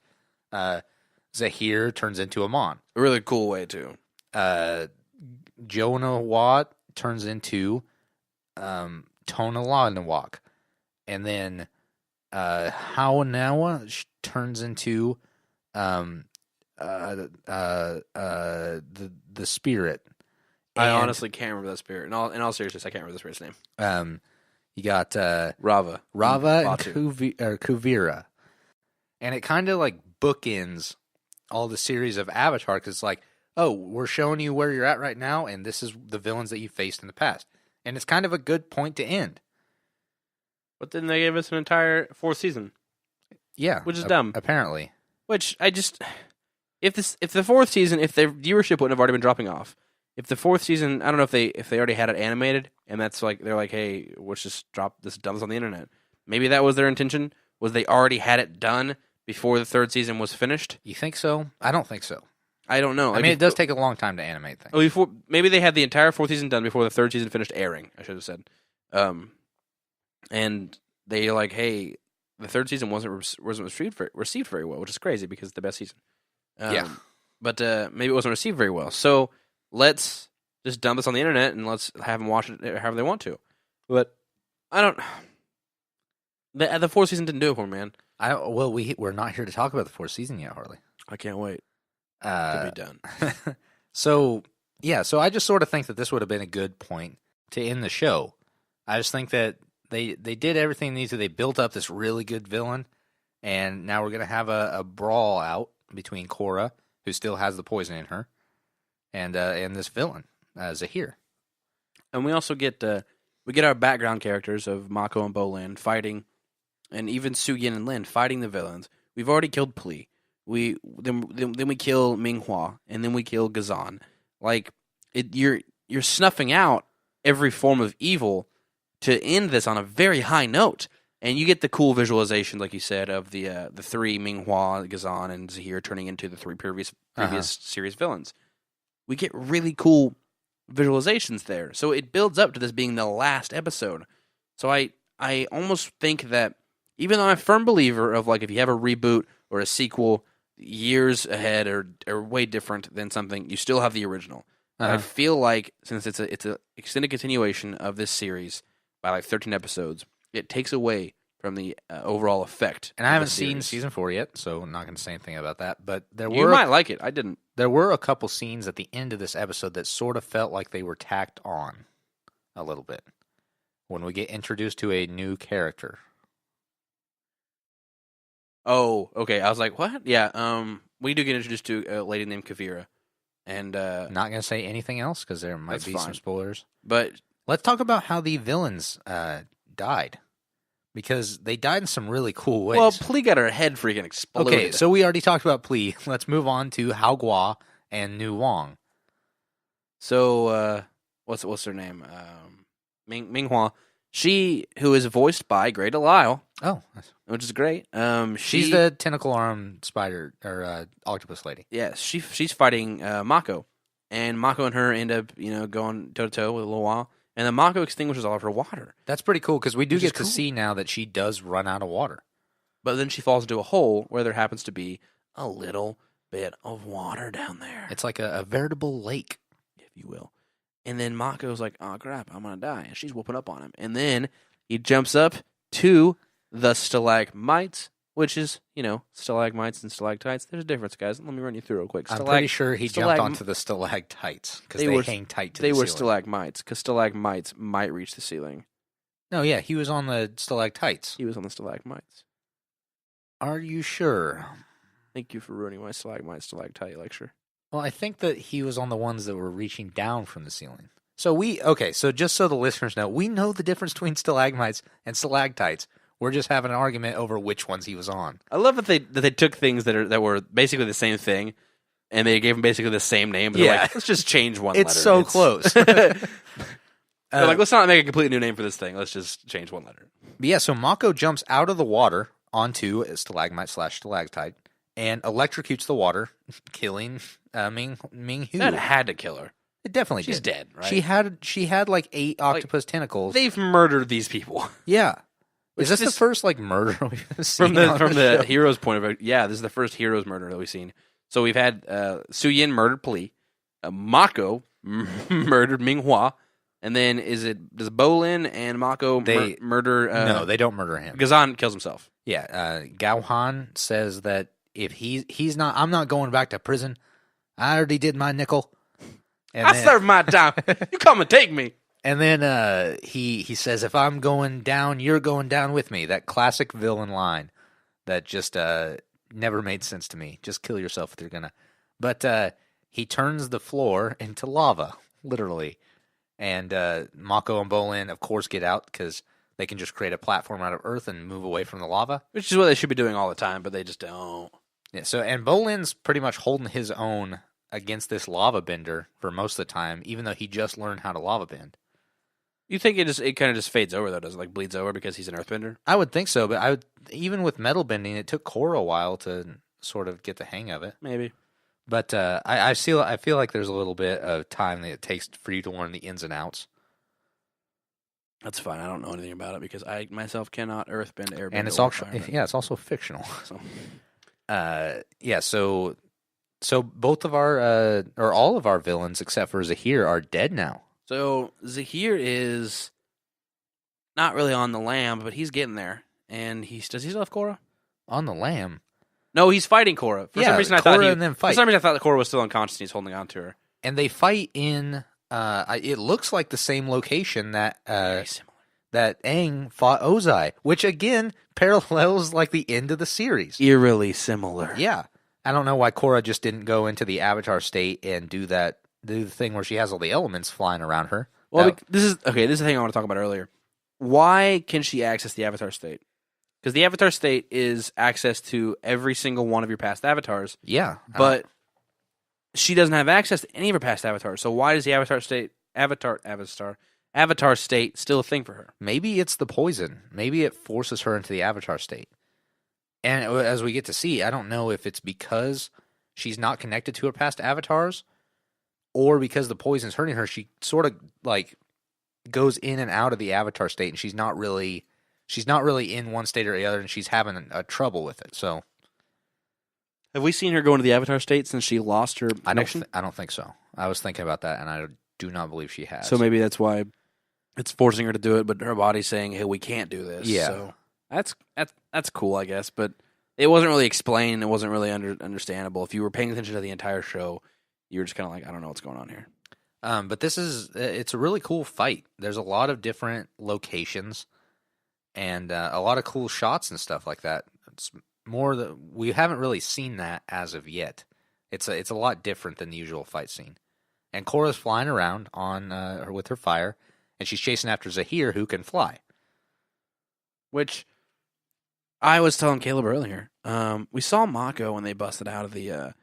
Zahir turns into Amon. A really cool way too. Jonah Watt turns into Tonala Nawak. And then Hawanawa turns into the spirit. I honestly can't remember that spirit. In all seriousness, I can't remember the spirit's name. You got Rava and Kuvira. And it kind of like bookends all the series of Avatar because it's like, oh, we're showing you where you're at right now, and this is the villains that you faced in the past. And it's kind of a good point to end. But then they gave us an entire 4th season. Yeah. Which is dumb. Apparently. Which I just... If the 4th season, if their viewership wouldn't have already been dropping off, if the 4th season, I don't know if they already had it animated, and that's like, they're like, hey, let's just drop this dumps on the internet. Maybe that was their intention, was they already had it done before the 3rd season was finished. You think so? I don't think so. I don't know. I mean, it does take a long time to animate things. Maybe they had the entire 4th season done before the 3rd season finished airing, I should have said. And they're like, hey, the 3rd season wasn't received very well, which is crazy because it's the best season. Yeah. But maybe it wasn't received very well. So let's just dump this on the internet and let's have them watch it however they want to. But I don't... The 4th season didn't do it for me, man. We're not here to talk about the 4th season yet, Harley. I can't wait to be done. So I just sort of think that this would have been a good point to end the show. I just think that they did everything they needed to. They built up this really good villain, and now we're going to have a brawl out between Korra, who still has the poison in her, and this villain, Zahir. And we also get our background characters of Mako and Bolin fighting, and even Su Yin and Lin fighting the villains. We've already killed Pli. Then we kill Minghua, and then we kill Gazan. Like you're snuffing out every form of evil to end this on a very high note. And you get the cool visualization, like you said, of the three Minghua, Gazan, and Zahir turning into the three previous series villains. We get really cool visualizations there. So it builds up to this being the last episode. So I almost think that, even though I'm a firm believer of, like, if you have a reboot or a sequel years ahead or way different than something, you still have the original. I feel like, since it's a extended continuation of this series by like 13 episodes, it takes away from the overall effect. And I haven't seen season 4 yet, so I'm not going to say anything about that. But you might like it. I didn't. There were a couple scenes at the end of this episode that sort of felt like they were tacked on a little bit when we get introduced to a new character. Oh, okay. I was like, what? Yeah. We do get introduced to a lady named Kavira, and not going to say anything else because there might be some spoilers. But let's talk about how the villains died, because they died in some really cool ways. Well, Pli got her head freaking exploded. Okay, so we already talked about Pli. Let's move on to Hao Guo and Nu Wang. So, what's her name? Minghua. She, who is voiced by Grey Delisle. Oh, which is great. She's the tentacle arm spider or octopus lady. Yes, she's fighting Mako, and Mako and her end up going toe to toe with a little while, and then Mako extinguishes all of her water. That's pretty cool because we do get to see now that she does run out of water, but then she falls into a hole where there happens to be a little bit of water down there. It's like a veritable lake, if you will. And then Mako's like, "Oh crap, I'm gonna die," and she's whooping up on him. And then he jumps up to the stalagmites, which is, stalagmites and stalactites. There's a difference, guys. Let me run you through real quick. I'm pretty sure he jumped onto the stalactites because they hang tight to the ceiling. They were stalagmites because stalagmites might reach the ceiling. No, yeah, he was on the stalactites. He was on the stalagmites. Are you sure? Thank you for ruining my stalagmite lecture. Well, I think that he was on the ones that were reaching down from the ceiling. So just so the listeners know, we know the difference between stalagmites and stalactites. We're just having an argument over which ones he was on. I love that they took things that were basically the same thing, and they gave him basically the same name. But like, let's just change one letter. It's so close. They're like, let's not make a completely new name for this thing. Let's just change one letter. But yeah, so Mako jumps out of the water onto a stalagmite/stalactite and electrocutes the water, killing Ming Hu. That had to kill her. It definitely She's did. dead, right? She had like 8 octopus tentacles. They've murdered these people. Yeah. Is this the first murder we've seen from the hero's point of view? Yeah, this is the first hero's murder that we've seen. So we've had Su Yin murdered Pli, Mako murdered Minghua, and then does Bolin and Mako murder? No, they don't murder him. Gazan kills himself. Yeah, Gao Han says that if he's not, I'm not going back to prison. I already did my nickel. I served my time. You come and take me. And then he says, if I'm going down, you're going down with me. That classic villain line that just never made sense to me. Just kill yourself if you're gonna. But he turns the floor into lava, literally. And Mako and Bolin, of course, get out because they can just create a platform out of earth and move away from the lava. Which is what they should be doing all the time, but they just don't. Yeah. So, and Bolin's pretty much holding his own against this lava bender for most of the time, even though he just learned how to lava bend. You think it kind of just fades over, though? Does it bleeds over because he's an earthbender? I would think so, but even with metal bending, it took Korra a while to sort of get the hang of it. Maybe. But I feel like there's a little bit of time that it takes for you to learn the ins and outs. That's fine. I don't know anything about it because I myself cannot earthbend, airbend, and it's also fictional. So. So both of our or all of our villains except for Zahir are dead now. So Zahir is not really on the lam, but he's getting there. And does he still have Korra? On the lam? No, he's fighting Korra. For some reason, I thought that Korra was still unconscious and he's holding on to her. And they fight in it looks like the same location that very similar. That Aang fought Ozai, which again parallels like the end of the series. Eerily similar. Yeah. I don't know why Korra just didn't go into the Avatar state and do the thing where she has all the elements flying around her. Well, this is the thing I want to talk about earlier. Why can she access the Avatar state? Because the Avatar state is access to every single one of your past avatars. Yeah. But she doesn't have access to any of her past avatars. So why does the Avatar Avatar state still a thing for her? Maybe it's the poison. Maybe it forces her into the Avatar state. And as we get to see, I don't know if it's because she's not connected to her past avatars or because the poison's hurting her. She sort of like goes in and out of the Avatar state, and she's not really in one state or the other, and she's having a trouble with it. So, have we seen her go into the Avatar state since she lost her connection? I don't think so. I was thinking about that, and I do not believe she has. So maybe that's why it's forcing her to do it, but her body's saying, "Hey, we can't do this." Yeah. So that's cool, I guess. But it wasn't really explained. It wasn't really understandable. If you were paying attention to the entire show, you were just kind of like, I don't know what's going on here. But it's a really cool fight. There's a lot of different locations and a lot of cool shots and stuff like that. It's more that we haven't really seen that as of yet. It's a lot different than the usual fight scene. And Korra's flying around on with her fire, and she's chasing after Zahir, who can fly. Which I was telling Caleb earlier. We saw Mako when they busted out of the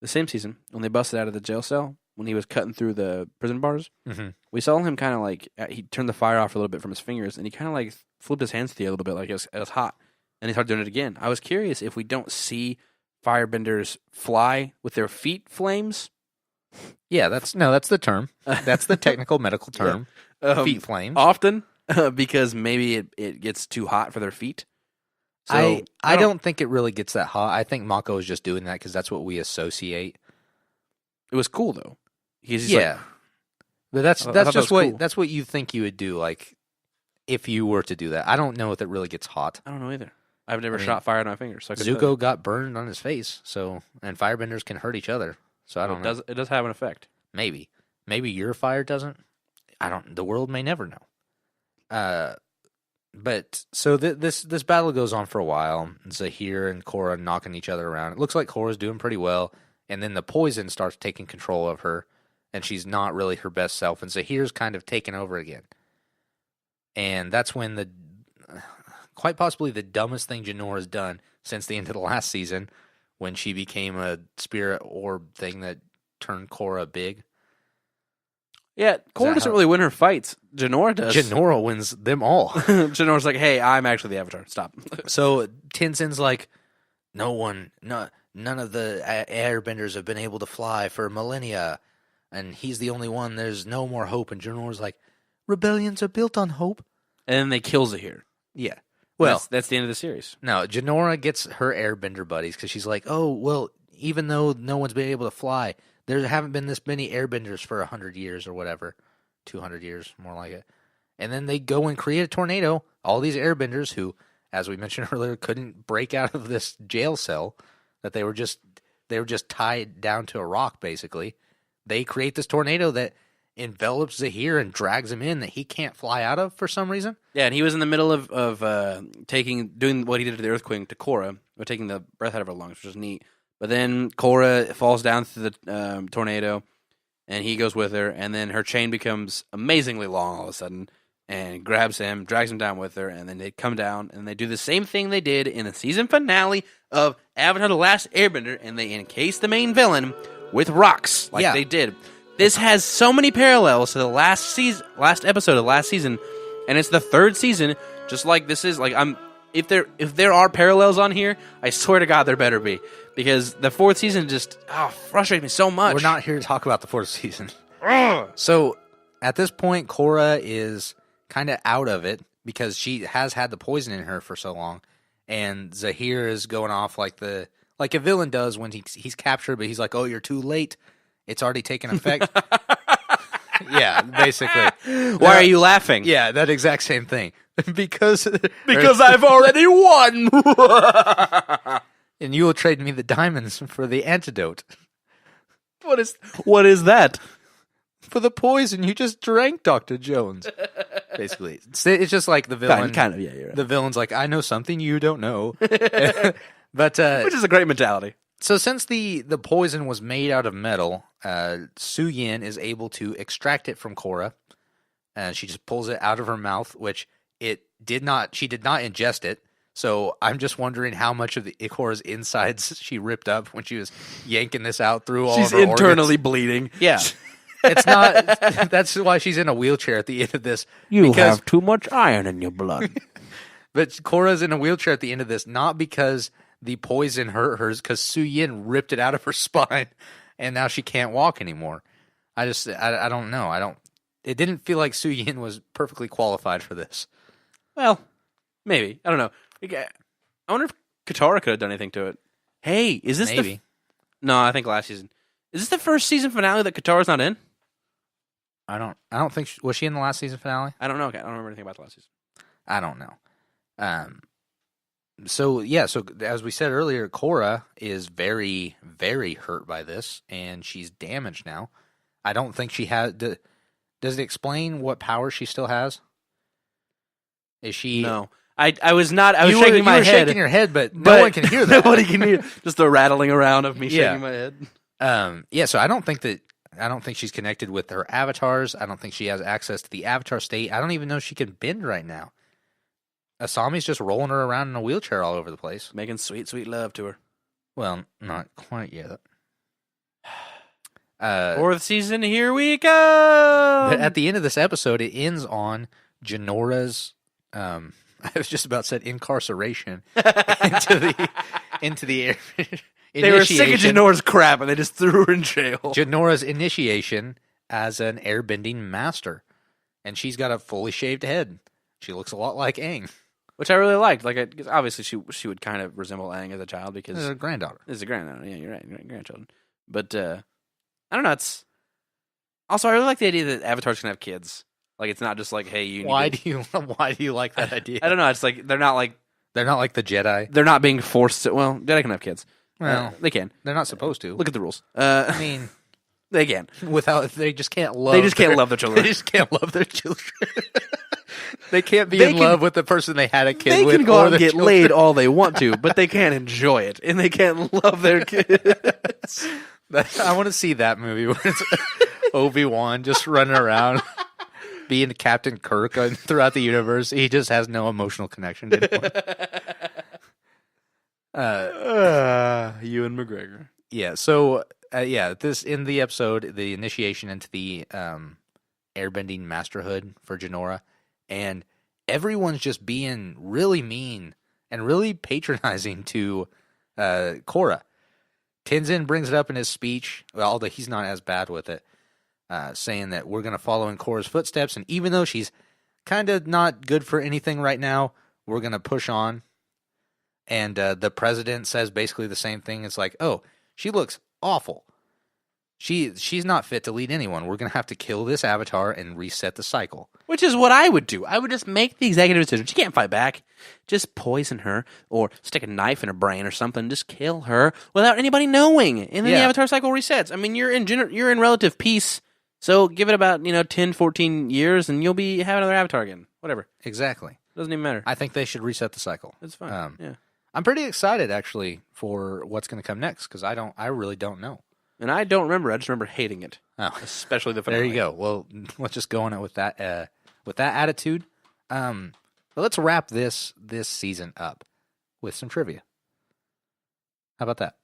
same season, when they busted out of the jail cell, when he was cutting through the prison bars. Mm-hmm. We saw him kind of like, he turned the fire off a little bit from his fingers, and he kind of like flipped his hands to the air a little bit, like it was hot. And he started doing it again. I was curious if we don't see firebenders fly with their feet flames. Yeah, that's the term. That's the technical medical term. Yeah. Feet flames. Often, because maybe it gets too hot for their feet. So, I don't think it really gets that hot. I think Mako is just doing that because that's what we associate. It was cool though. He's just yeah, but that's just what cool. That's what you think you would do, like if you were to do that. I don't know if it really gets hot. I don't know either. I've never shot fire on my fingers. So Zuko got burned on his face, and firebenders can hurt each other. So I don't know. It does have an effect. Maybe your fire doesn't. I don't. The world may never know. But so this battle goes on for a while. Zahir and Korra knocking each other around. It looks like Korra's doing pretty well, and then the poison starts taking control of her, and she's not really her best self. And Zahir's kind of taken over again, and that's when quite possibly the dumbest thing Jinora has done since the end of the last season, when she became a spirit orb thing that turned Korra big. Yeah, Korra doesn't really win her fights. Jinora does. Jinora wins them all. Jinora's like, hey, I'm actually the Avatar. Stop. So Tenzin's like, none of the airbenders have been able to fly for millennia, and he's the only one. There's no more hope. And Jinora's like, rebellions are built on hope. And then they kill Zahir. Yeah. Well, that's the end of the series. No, Jinora gets her airbender buddies because she's like, oh, well, even though no one's been able to fly, there haven't been this many airbenders for 100 years or whatever. 200 years, more like it. And then they go and create a tornado. All these airbenders who, as we mentioned earlier, couldn't break out of this jail cell, that they were just tied down to a rock, basically. They create this tornado that envelops Zahir and drags him in that he can't fly out of for some reason. Yeah, and he was in the middle of doing what he did to the earthquake to Korra, or taking the breath out of her lungs, which was neat. But then Korra falls down through the tornado, and he goes with her, and then her chain becomes amazingly long all of a sudden, and grabs him, drags him down with her, and then they come down, and they do the same thing they did in the season finale of Avatar The Last Airbender, and they encase the main villain with rocks, like they did. This has so many parallels to the last episode of last season, and it's the third season. Just like this is, like if there are parallels on here, I swear to God there better be, because the fourth season just frustrates me so much. We're not here to talk about the fourth season. So at this point, Korra is kind of out of it because she has had the poison in her for so long, and Zahir is going off like a villain does when he's captured, but he's like, "Oh, you're too late. It's already taken effect." Yeah, basically. Why are you laughing? Yeah, that exact same thing. because I've already won. And you will trade me the diamonds for the antidote. What is that? For the poison you just drank, Dr. Jones. Basically. It's just like the villain. Kind of, yeah, you're right. The villain's like, I know something you don't know. But which is a great mentality. So since the poison was made out of metal, Su Yin is able to extract it from Korra. And she just pulls it out of her mouth, which she did not ingest it. So I'm just wondering how much of the Korra's insides she ripped up when she was yanking this out through all of her She's internally organs. bleeding. Yeah. It's not. That's why she's in a wheelchair at the end of this. You because, have too much iron in your blood. But Korra's in a wheelchair at the end of this, not because the poison hurt her, because Su Yin ripped it out of her spine, and now she can't walk anymore. I don't know. It didn't feel like Su Yin was perfectly qualified for this. Well, maybe. I don't know. I wonder if Katara could have done anything to it. Hey, is this maybe? No, I think last season. Is this the first season finale that Katara's not in? I don't think was she in the last season finale? I don't know. I don't remember anything about the last season. I don't know. So as we said earlier, Korra is very, very hurt by this, and she's damaged now. I don't think she has. Does it explain what power she still has? Is she? No, I was not. I was shaking my head. Shaking your head, but no one can hear that. Nobody can hear. Just the rattling around of me shaking my head. So I don't think she's connected with her avatars. I don't think she has access to the avatar state. I don't even know she can bend right now. Asami's just rolling her around in a wheelchair all over the place. Making sweet, sweet love to her. Well, not quite yet. Fourth season, here we go! But at the end of this episode, it ends on Janora's, I was just about said incarceration into the air. They were sick of Janora's crap, and they just threw her in jail. Janora's initiation as an airbending master. And she's got a fully shaved head. She looks a lot like Aang. Which I really liked. Because obviously she would kind of resemble Aang as a child because... It's a granddaughter. It's a granddaughter, yeah, you're right. Grandchildren. But, I don't know, it's... Also, I really like the idea that avatars can have kids. Like, it's not just like, hey, you... Why do you like that idea? I don't know, it's like, they're not like the Jedi. They're not being forced to... Well, Jedi can have kids. Well, they can. They're not supposed to. Look at the rules. I mean... They can. They just can't love... They just can't love their children. They just can't love their children. They can't be in love with the person they had a kid with. They can go out and get children. laid all they want to, but they can't enjoy it, and they can't love their kids. I want to see that movie where it's Obi-Wan just running around, being Captain Kirk throughout the universe. He just has no emotional connection to anyone. Ewan McGregor. Yeah, so, this in the episode, the initiation into the airbending masterhood for Janora, and everyone's just being really mean and really patronizing to Korra. Tenzin brings it up in his speech, although he's not as bad with it, saying that we're going to follow in Korra's footsteps, and even though she's kind of not good for anything right now, we're going to push on. And the president says basically the same thing. It's like, oh, she looks awful. She's not fit to lead anyone. We're going to have to kill this avatar and reset the cycle. Which is what I would do. I would just make the executive decision. She can't fight back. Just poison her or stick a knife in her brain or something. Just kill her without anybody knowing. And then the avatar cycle resets. I mean, you're in relative peace. So give it about 10, 14 years and you'll be having another avatar again. Whatever. Exactly. Doesn't even matter. I think they should reset the cycle. It's fine. Yeah. I'm pretty excited actually for what's going to come next because I really don't know. And I don't remember. I just remember hating it. Oh, especially the finale. There you go. Well, let's just go on it with that attitude. But let's wrap this season up with some trivia. How about that?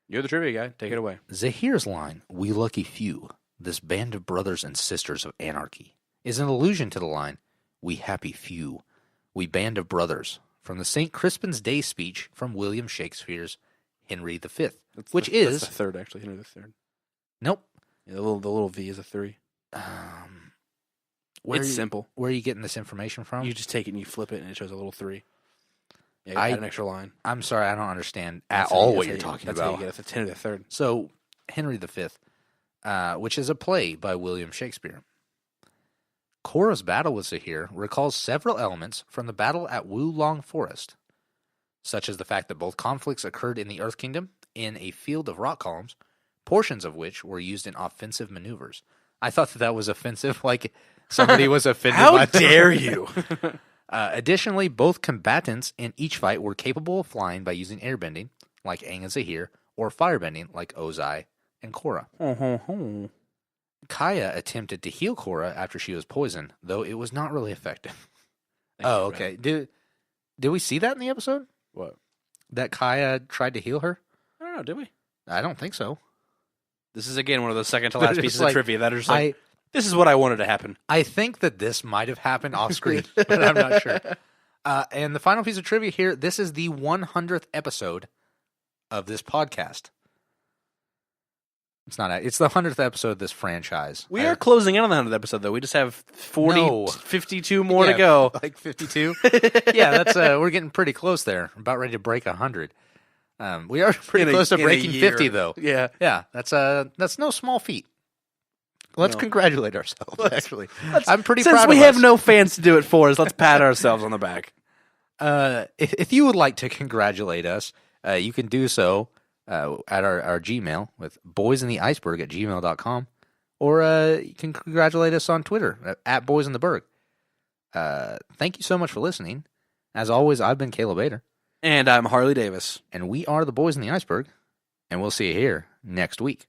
You're the trivia guy. Take it away. Zahir's line, "We lucky few, this band of brothers and sisters of anarchy," is an allusion to the line, "We happy few, we band of brothers," from the St. Crispin's Day speech from William Shakespeare's Henry V, That's is the third, actually. Henry the Third. Nope. Yeah, the little V is a 3. It's simple. Where are you getting this information from? You just take it and you flip it, and it shows a little 3. Yeah, you add an extra line. I'm sorry, I don't understand at all what you're talking about. about. That's how you get it. It's Henry the Third. So, Henry V, which is a play by William Shakespeare. Korra's battle with Zahir recalls several elements from the battle at Wulong Forest, such as the fact that both conflicts occurred in the Earth Kingdom in a field of rock columns, portions of which were used in offensive maneuvers. I thought that was offensive, like somebody was offended by How dare you? Additionally, both combatants in each fight were capable of flying by using airbending, like Aang and Zahir, or firebending, like Ozai and Korra. Kaya attempted to heal Korra after she was poisoned, though it was not really effective. Okay. Did we see that in the episode? What? That Kaya tried to heal her? I don't know, did we? I don't think so. This is, again, one of those second-to-last But it's pieces like, of trivia that are just like, this is what I wanted to happen. I think that this might have happened off screen, but I'm not sure. And the final piece of trivia here, this is the 100th episode of this podcast. It's not. It's the 100th episode of this franchise. We are closing in on the 100th episode, though. We just have 52 more to Yeah, go. Like 52? Yeah, that's we're getting pretty close there. About ready to break 100. We are pretty close to breaking 50, though. Yeah. Yeah, that's no small feat. Let's congratulate ourselves, actually. I'm pretty Since proud of we us. have no fans to do it for us, let's pat ourselves on the back. If you would like to congratulate us, you can do so at our Gmail with boysintheiceberg@gmail.com, or you can congratulate us on Twitter at boysintheberg. Thank you so much for listening. As always, I've been Caleb Bader. And I'm Harley Davis. And we are the Boys in the Iceberg, and we'll see you here next week.